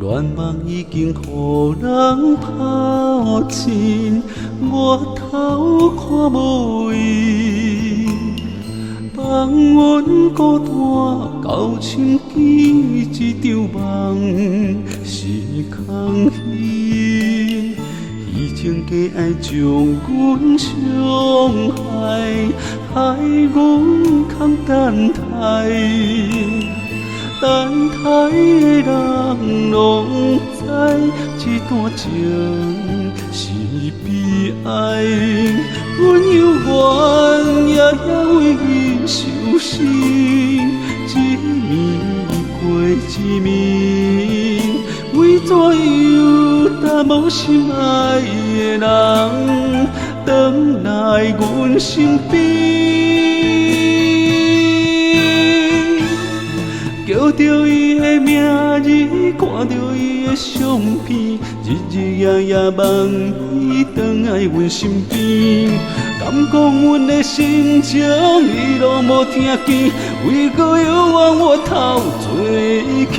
愿望已经予人抛弃，我头看无伊。放阮孤单到深更，一场梦是空虚。以前假爱将阮伤害，害阮空等待。等待的人拢知，这段情是悲哀。阮犹原夜夜为伊伤心，一暝过一暝，为怎样等无心爱的人，回来阮身边？叫着伊的名字，看着伊的相片，日日夜夜梦伊回来阮身边。敢讲阮的心情，伊拢无听见，为何犹原我头做起？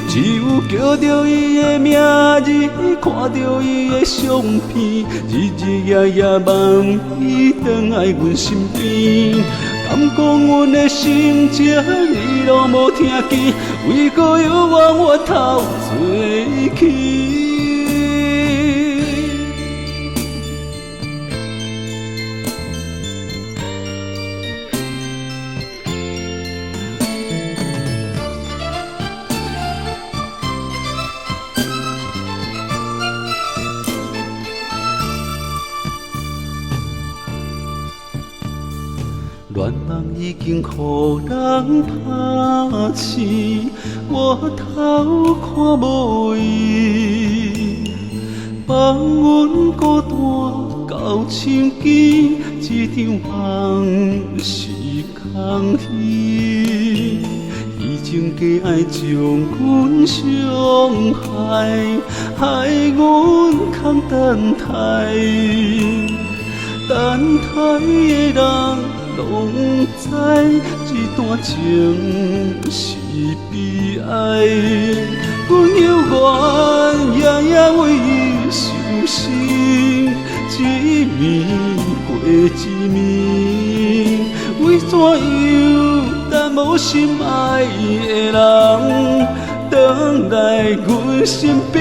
只有叫着伊的名字，看着伊的相片，日日夜夜梦伊回来阮身边。敢讲阮的心情，伊拢无听见，为何犹原我头做起？愿望已经予人抛弃，我头看无伊。放阮孤单到深更，一场梦是空虚。以前假爱将阮伤害，害阮空等待。等待的人拢知，这段情是悲哀。阮犹原夜夜为伊伤心，一暝过一暝，为怎样等无心爱的人，回来阮身边？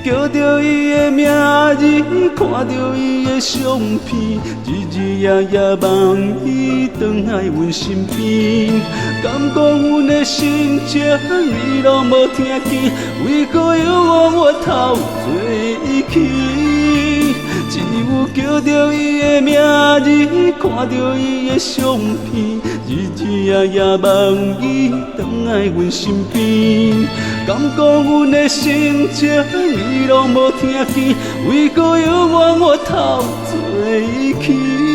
叫着伊的名字，看着伊的相片，日日夜夜梦伊回来阮身边。敢讲阮的心情，伊拢无听见，为何犹原我头做起？只有叫着伊的名字，看着伊的相片，日日夜夜梦伊回来阮身边。敢讲阮的心情，伊拢无听见，为何犹原我头做起？